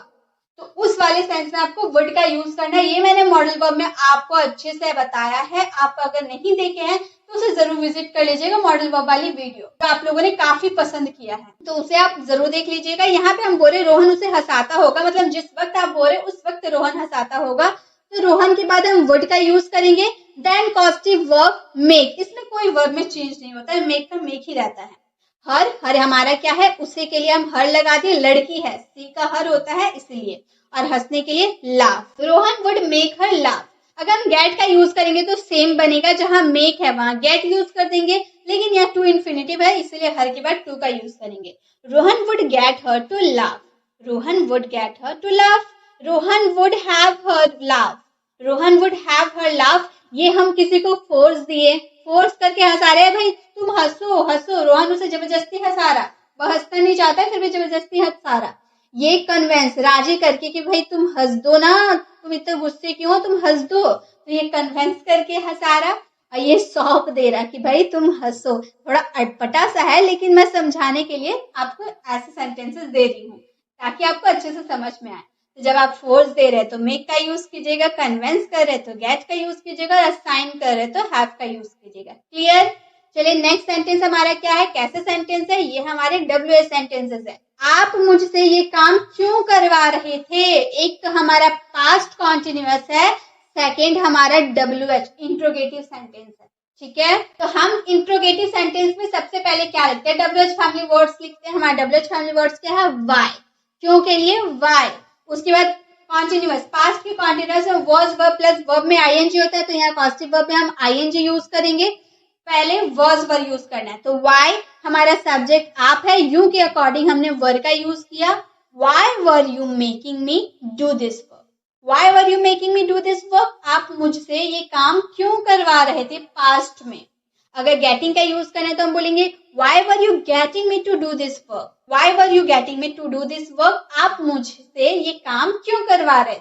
तो उस वाले सेंस में आपको वुड का यूज करना है। ये मैंने मॉडल वर्ब में आपको अच्छे से बताया है, आप अगर नहीं देखे हैं तो उसे जरूर विजिट कर लीजिएगा, मॉडल वर्ब वाली वीडियो तो आप लोगों ने काफी पसंद किया है, तो उसे आप जरूर देख लीजिएगा। यहाँ पे हम बोले रोहन उसे हंसाता होगा, मतलब जिस वक्त आप बोले उस वक्त रोहन हंसाता होगा, तो रोहन के बाद हम वुड का यूज करेंगे। देन पॉजिटिव वर्ब मेक, इसमें कोई वर्ब में चेंज नहीं होता है, मेक का मेक ही रहता है। हर हमारा क्या है, उसे के लिए हम हर लगा दिए, लड़की है, सी का हर होता है इसलिए, और हंसने के लिए laugh. Rohan would make her laugh. अगर हम गेट का यूज करेंगे तो सेम बनेगा, जहां मेक है वहां गेट यूज कर देंगे, लेकिन यहाँ टू इन्फिनेटिव है इसलिए हर के बाद टू का यूज करेंगे। Rohan would get her to laugh. Rohan would get her to laugh. Rohan would have her laugh. Rohan would have her laugh. ये हम किसी को फोर्स दिए, फोर्स करके हंसा रहे हैं, भाई तुम हंसो हंसो। रोहन उसे जबरदस्ती हंसा रहा, वह हंसना नहीं चाहता फिर भी जबरदस्ती हंसा रहा। ये कन्वेंस, राजी करके कि भाई तुम हंस दो ना, तुम इतने गुस्से क्यों हो, तुम हंस दो, तो ये कन्वेंस करके हंसा रहा। और ये सौंप दे रहा कि भाई तुम हंसो। थोड़ा अटपटा सा है, लेकिन मैं समझाने के लिए आपको ऐसे सेंटेंसेस दे रही हूँ ताकि आपको अच्छे से समझ में आए। तो जब आप फोर्स दे रहे तो मेक का यूज कीजिएगा, कन्विंस कर रहे तो गेट का यूज कीजिएगा, और असाइन कर रहे तो हैव का यूज कीजिएगा। क्लियर? चलिए नेक्स्ट सेंटेंस हमारा क्या है, कैसे सेंटेंस है, ये हमारे WH सेंटेंसेस है। आप मुझसे ये काम क्यों करवा रहे थे? एक तो हमारा पास्ट कॉन्टिन्यूअस है, सेकेंड हमारा WH इंट्रोगेटिव सेंटेंस है। ठीक है, तो हम इंट्रोगेटिव सेंटेंस में सबसे पहले क्या लिखते हैं, WH फैमिली वर्ड्स लिखते हैं। हमारा WH फैमिली वर्ड्स क्या है, वाई, क्यों के लिए वाई। उसके बाद कॉन्टिन्यूअस, पास्ट के कॉन्टिन्यूअस में वॉज वर्ब प्लस वर्ब में ING होता है, तो यहाँ पॉजिटिव वर्ब में हम ING यूज करेंगे। पहले वॉज वर यूज करना है, तो वाई हमारा सब्जेक्ट आप है, यू के अकॉर्डिंग हमने वर का यूज किया। Y were you making me do this work, why were you making me do this work, आप मुझसे ये काम क्यों करवा रहे थे पास्ट में। अगर गेटिंग का यूज करें तो हम बोलेंगे why were you getting me to do this work, why were you getting me to do this work, आप मुझसे ये काम क्यों करवा रहे थे।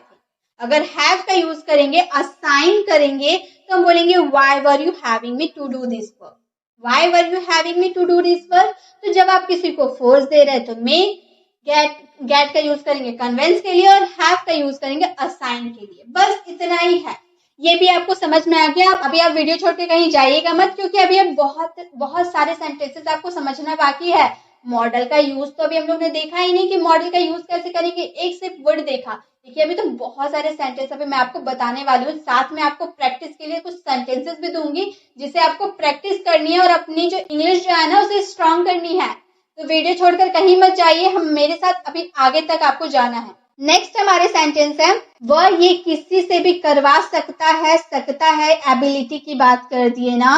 अगर हैव का यूज करेंगे, असाइन करेंगे, तो हम बोलेंगे why were you having me to do this work, why were you having me to do this work. तो जब आप किसी को फोर्स दे रहे हैं तो मे, गेट का यूज करेंगे कन्वेंस के लिए, और हैव का यूज करेंगे असाइन के लिए। बस इतना ही है, ये भी आपको समझ में आ गया। अभी आप वीडियो छोड़ के कहीं जाइएगा मत, क्योंकि अभी अब बहुत सारे सेंटेंसेस आपको समझना बाकी है। मॉडल का यूज तो अभी हम लोग ने देखा ही नहीं कि मॉडल का यूज कैसे करेंगे, एक सिर्फ वर्ड देखा। देखिए अभी तो बहुत सारे सेंटेंस अभी मैं आपको बताने वाली हूँ, साथ में आपको प्रैक्टिस के लिए कुछ सेंटेंसेस भी दूंगी जिसे आपको प्रैक्टिस करनी है और अपनी जो इंग्लिश जो है ना उसे स्ट्रॉन्ग करनी है। तो वीडियो छोड़कर कहीं मत जाइए, हम मेरे साथ अभी आगे तक आपको जाना है। नेक्स्ट हमारे सेंटेंस है, वह ये किसी से भी करवा सकता है एबिलिटी की बात कर दिए ना।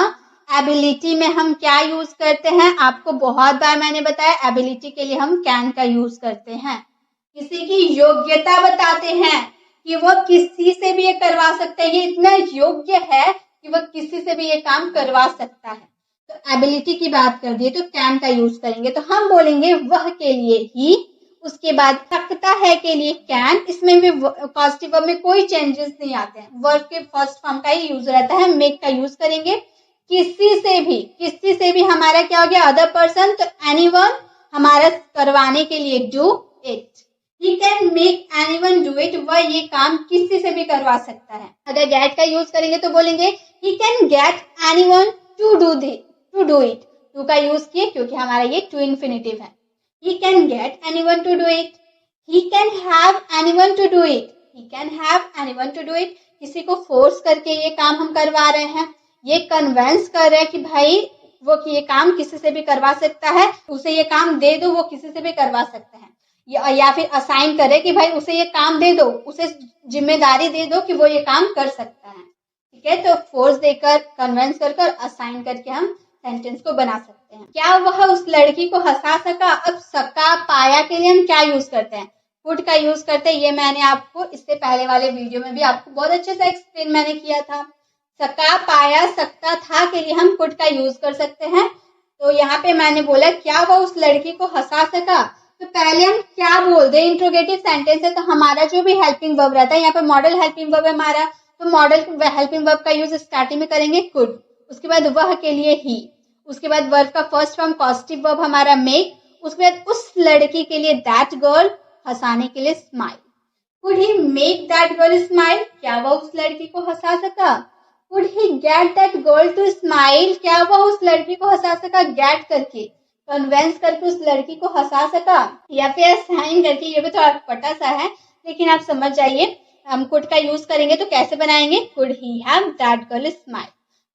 एबिलिटी में हम क्या यूज करते हैं, आपको बहुत बार मैंने बताया, एबिलिटी के लिए हम कैन का यूज करते हैं। किसी की योग्यता बताते हैं कि वह किसी से भी ये करवा सकता है, ये इतना योग्य है कि वह किसी से भी ये काम करवा सकता है। तो एबिलिटी की बात कर दिए तो कैन का यूज करेंगे, तो हम बोलेंगे वह के लिए ही, उसके बाद सकता है के लिए कैन, इसमें भी पॉजिटिव वर्ब में कोई चेंजेस नहीं आते हैं, वर्ब के फर्स्ट फॉर्म का ही यूज रहता है। मेक का यूज करेंगे, किसी से भी हमारा क्या हो गया, अदर पर्सन, तो एनीवन हमारा करवाने के लिए do it, he can make anyone do it, वह ये काम किसी से भी करवा सकता है। अगर गेट का यूज करेंगे तो बोलेंगे he can get anyone to do it, to का यूज किए क्योंकि हमारा ये टू इन्फिनिटिव है। He can get anyone to do it. He can have anyone to do it. He can have anyone to do it. किसी को force करके ये काम हम करवा रहे हैं, ये कन्वेंस कर रहे हैं कि भाई वो ये काम किसी से भी करवा सकता है, उसे ये काम दे दो, वो किसी से भी करवा सकता है। या फिर असाइन करे कि भाई उसे ये काम दे दो, उसे जिम्मेदारी दे दो कि वो ये काम कर सकता है। ठीक है, तो फोर्स देकर, कन्वेंस कर असाइन करके हम सेंटेंस को बना सकते हैं। क्या वह उस लड़की को हंसा सका, अब सका पाया के लिए हम क्या यूज करते हैं, कुड का यूज करते हैं। ये मैंने आपको इससे पहले वाले वीडियो में भी आपको बहुत अच्छे से एक्सप्लेन मैंने किया था। सका पाया सकता था के लिए हम कुड का यूज कर सकते हैं। तो यहाँ पे मैंने बोला क्या वह उस लड़की को हंसा सका, तो पहले हम क्या बोल दे, इंट्रोगेटिव सेंटेंस है तो हमारा जो भी हेल्पिंग वर्ब रहता है, यहाँ पे मॉडल हेल्पिंग वर्ब है हमारा, तो मॉडल हेल्पिंग वर्ब का यूज स्टार्टिंग में करेंगे कुड, उसके बाद वह के लिए ही, उसके बाद वर्ब का फर्स्ट फॉर्म पॉजिटिव वर्ब हमारा मेक, उसके बाद उस लड़की के लिए दैट गर्ल, हंसाने के लिए smile. Could he make that girl smile, क्या वह उस लड़की को हंसा सका। Could he get that girl to smile, क्या वह उस लड़की को हंसा सका, गेट करके कन्वेंस करके उस लड़की को हंसा सका, या फिर साइन करके। ये भी थोड़ा पटा सा है लेकिन आप समझ जाइए। हम कुड का यूज करेंगे तो कैसे बनाएंगे, could he have that girl smile.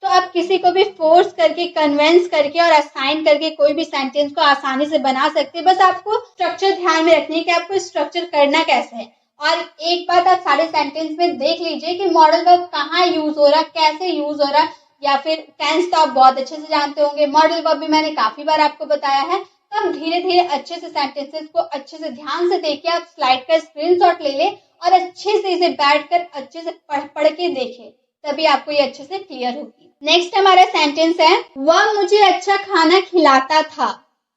तो आप किसी को भी फोर्स करके, कन्वेंस करके और असाइन करके कोई भी सेंटेंस को आसानी से बना सकते हैं। बस आपको स्ट्रक्चर ध्यान में रखनी है कि आपको स्ट्रक्चर करना कैसे है। और एक बात आप सारे सेंटेंस में देख लीजिए कि मॉडल वर्ब कहाँ यूज हो रहा है, कैसे यूज हो रहा है, या फिर टेंस तो आप बहुत अच्छे से जानते होंगे, मॉडल वर्ब भी मैंने काफी बार आपको बताया है। तो आप धीरे धीरे अच्छे से सेंटेंसेस को अच्छे से ध्यान से देखिए, आप स्लाइड का स्क्रीनशॉट ले लें और अच्छे से इसे बैठकर अच्छे से पढ़ के देखें, तभी आपको ये अच्छे से क्लियर होगी। नेक्स्ट हमारा सेंटेंस है, वह मुझे अच्छा खाना खिलाता था।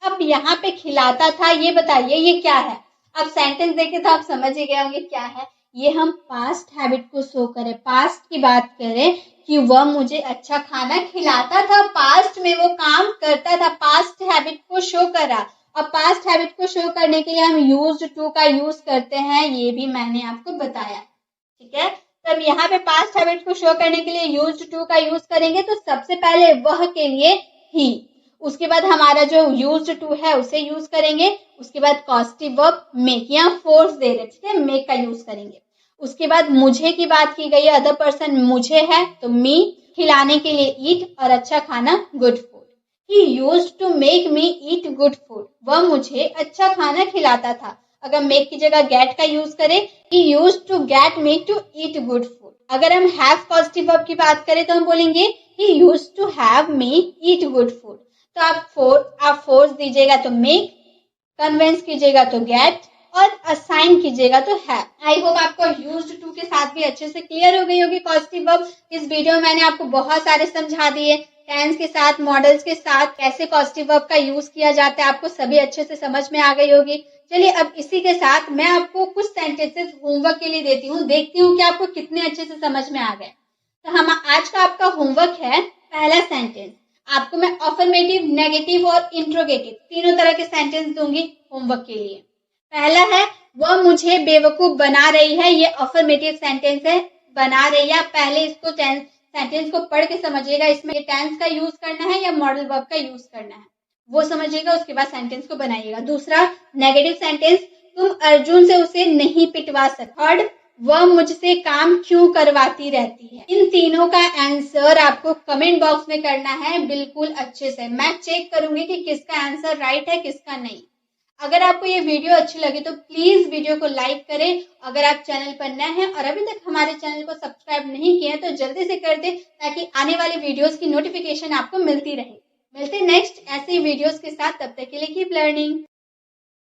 अब यहाँ पे खिलाता था, ये बताइए ये क्या है। अब सेंटेंस देखे तो आप समझ ही गए होंगे क्या है। ये हम पास्ट हैबिट को शो करें, पास्ट की बात करें कि वह मुझे अच्छा खाना खिलाता था, पास्ट में वो काम करता था, पास्ट हैबिट को शो करा। अब पास्ट हैबिट को शो करने के लिए हम यूज्ड टू का यूज करते हैं, ये भी मैंने आपको बताया, ठीक है। तब यहाँ पे पास्ट हैबिट को शो करने के लिए यूज्ड टू का यूज करेंगे तो सबसे पहले वह के लिए ही, उसके बाद हमारा जो यूज्ड टू है उसे यूज करेंगे, उसके बाद कॉस्टिव वर्ब मेक, या फोर्स दे रहे, ठीक है, मेक का यूज करेंगे। उसके बाद मुझे की बात की गई है, अदर पर्सन मुझे है तो मी, खिलाने के लिए ईट और अच्छा खाना good food. He used to make me eat good food. वह मुझे अच्छा खाना खिलाता था। अगर make की जगह get का यूज करें, he used to get me to eat good food. अगर हम have positive verb की बात करें तो हम बोलेंगे he used to have me eat good food. तो आप force दीजिएगा तो make, convince कीजिएगा तो get और assign कीजिएगा तो have. आई होप आपको used to के साथ भी अच्छे से क्लियर हो गई होगी positive verb। इस वीडियो में मैंने आपको बहुत सारे समझा दिए, टेंस के साथ, मॉडल्स के साथ कैसे पॉजिटिव वर्ब का यूज किया जाता है, आपको सभी अच्छे से समझ में आ गई होगी। चलिए अब इसी के साथ मैं आपको कुछ सेंटेंसेस होमवर्क के लिए देती हूँ, देखती हूँ कि आपको कितने अच्छे से समझ में आ गए। तो हम आज का आपका होमवर्क है पहला सेंटेंस। आपको मैं अफर्मेटिव, नेगेटिव और इंट्रोगेटिव तीनों तरह के सेंटेंस दूंगी होमवर्क के लिए। पहला है वह मुझे बेवकूफ बना रही है, ये अफर्मेटिव सेंटेंस है, बना रही है। पहले इसको सेंटेंस को पढ़ के समझिएगा, इसमें टेंस का यूज करना है या मॉडल वर्ब का यूज करना है वो समझिएगा, उसके बाद सेंटेंस को बनाइएगा। दूसरा नेगेटिव सेंटेंस, तुम अर्जुन से उसे नहीं पिटवा सकते। थर्ड, वह मुझसे काम क्यों करवाती रहती है। इन तीनों का आंसर आपको कमेंट बॉक्स में करना है बिल्कुल अच्छे से। मैं चेक करूंगी कि किसका आंसर राइट है किसका नहीं। अगर आपको ये वीडियो अच्छी लगी तो प्लीज वीडियो को लाइक करें। अगर आप चैनल पर नए हैं और अभी तक हमारे चैनल को सब्सक्राइब नहीं किए तो जल्दी से कर दें ताकि आने वाली वीडियोस की नोटिफिकेशन आपको मिलती रहे। मिलते नेक्स्ट ऐसे ही वीडियोस के साथ, तब तक के लिए कीप लर्निंग।